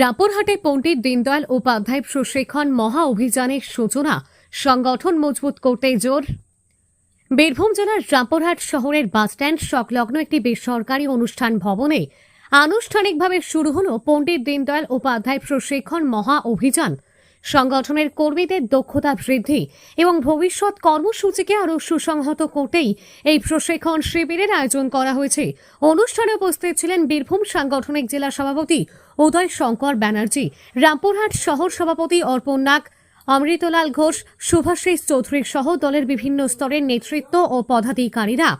রামপুরহাটে পণ্ডিত দীনদয়াল উপাধ্যায় প্রশিক্ষণ মহা অভিযানের সূচনা, সংগঠন মজবুত করতে জোর। বীরভূম জেলার রামপুরহাট শহরের বাসস্ট্যান্ড সংলগ্ন একটি বেসরকারি অনুষ্ঠান ভবনে আনুষ্ঠানিকভাবে শুরু হল পণ্ডিত দীনদয়াল উপাধ্যায় প্রশিক্ষণ মহা অভিযান। সংগঠনের কর্মীদের দক্ষতা বৃদ্ধি এবং ভবিষ্যৎ কর্মসূচিকে আরও সুসংহত করতেই এই প্রশিক্ষণ শিবিরের আয়োজন করা হয়েছে। অনুষ্ঠানে উপস্থিত ছিলেন বীরভূম সাংগঠনিক জেলা সভাপতি উদয় শঙ্কর ব্যানার্জি, রামপুরহাট শহর সভাপতি অর্পণ নাগ, অমৃতলাল ঘোষ, শুভাশিস চৌধুরী সহ দলের বিভিন্ন স্তরের নেতৃত্ব ও পদাধিকারীরা।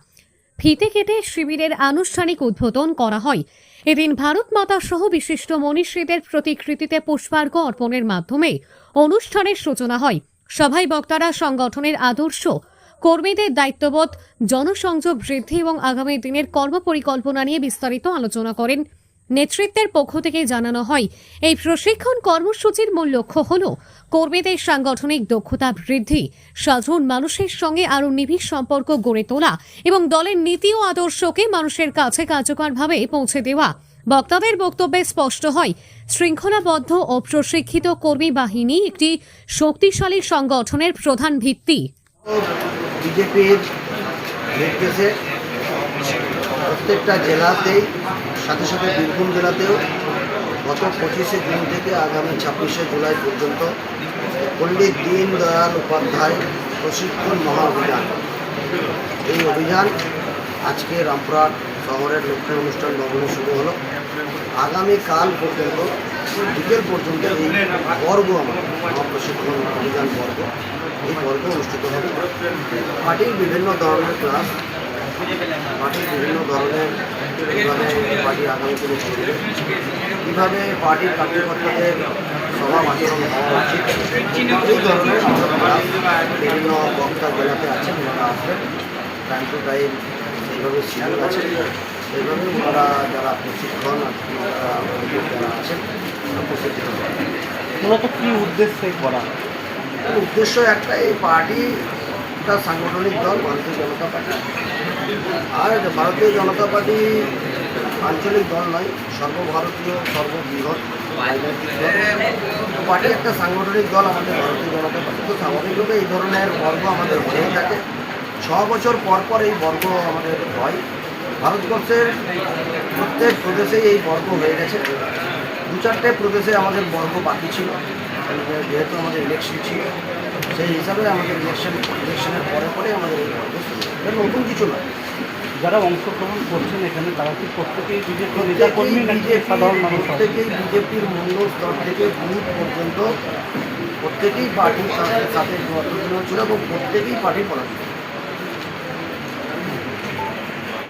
ফিতে কেটে শিবিরের আনুষ্ঠানিক উদ্বোধন করা হয়। এদিন ভারত মাতা সহ বিশিষ্ট মনীষীদের প্রতিকৃতিতে পুষ্পার্ঘ্য অর্পণের মাধ্যমে অনুষ্ঠানের সূচনা হয়। সভায় বক্তারা সংগঠনের আদর্শ, কর্মীদের দায়িত্ববোধ, জনসংযোগ বৃদ্ধি এবং আগামী দিনের কর্মপরিকল্পনা নিয়ে বিস্তারিত আলোচনা করেন। নেতৃত্বের পক্ষ থেকে জানানো হয়, এই প্রশিক্ষণ কর্মসূচির মূল লক্ষ্য হল কর্মীদের সাংগঠনিক দক্ষতা বৃদ্ধি, সাধারণ মানুষের সঙ্গে আরও নিবিড় সম্পর্ক গড়ে তোলা এবং দলের নীতি ও আদর্শকে মানুষের কাছে কার্যকরভাবে পৌঁছে দেওয়া। বক্তাদের বক্তব্যে স্পষ্ট হয়, শৃঙ্খলাবদ্ধ ও প্রশিক্ষিত কর্মী বাহিনী একটি শক্তিশালী সংগঠনের প্রধান ভিত্তি। বিজেপির নির্দেশে প্রত্যেকটা জেলাতেই, সাথে সাথে বীরভূম জেলাতেও গত 25শে জুন থেকে আগামী 26শে জুলাই পর্যন্ত পণ্ডিত দীনদয়াল উপাধ্যায় প্রশিক্ষণ মহা অভিযান, এই অভিযান আজকে রামপুরহাট শহরের লক্ষ্মী অনুষ্ঠান ভবনে শুরু হলো। আগামীকাল পর্যন্ত বিকেল পর্যন্ত এই বর্গ আমাদের মহাপ্রশিক্ষণ অভিযান বর্গ, এই বর্গ অনুষ্ঠিত হবে। পার্টির বিভিন্ন ধরনের ক্লাস, পার্টির বিভিন্ন ধরনের পার্টি আগামী দিনে চলবে, কীভাবে পার্টির কার্যকর্তাদের স্বভাব আচরণ হওয়া উচিত, এই ধরনের আমাদের ক্লাস বিভিন্ন বক্তা জেলাতে আছেন, ওনারা আসবেন টাইম টু টাইম, এইভাবে শিডিউল আছে, এইভাবে ওনারা যারা প্রশিক্ষণ যারা আছেন প্রশিক্ষিত করেন। মূলত কী উদ্দেশ্যে করা? উদ্দেশ্য একটাই, পার্টিটা সাংগঠনিক দল ভারতীয় জনতা পার্টি, আর ভারতীয় জনতা পার্টি আঞ্চলিক দল নয়, সর্বভারতীয় সর্ববৃহৎ রাজনৈতিক দল। পার্টি একটা সাংগঠনিক দল আমাদের ভারতীয় জনতা পার্টি। তো স্বাভাবিকভাবে এই ধরনের বর্গ আমাদের হয়েই থাকে, 6 বছর পর পর এই বর্গ আমাদের হয়। ভারতবর্ষের প্রত্যেক প্রদেশেই এই বর্গ হয়ে গেছে। 2-4টে প্রদেশে আমাদের বর্গ বাকি ছিল, যেহেতু আমাদের ইলেকশন ছিল, সেই হিসাবে আমাদের ইলেকশনের পরে পরে আমাদের এই বর্গ শুরু। এটা নতুন কিছু নয়। যারা অংশগ্রহণ করছেন এখানে তারা কি প্রত্যেকেই বিজেপি নেতা কর্মী নাকি সাধারণ মানুষ? প্রত্যেকেই বিজেপির মূল স্তর থেকে বুথ পর্যন্ত প্রত্যেকেই পার্টির সাথে ছিল এবং প্রত্যেকেই পার্টির পড়াশোনা।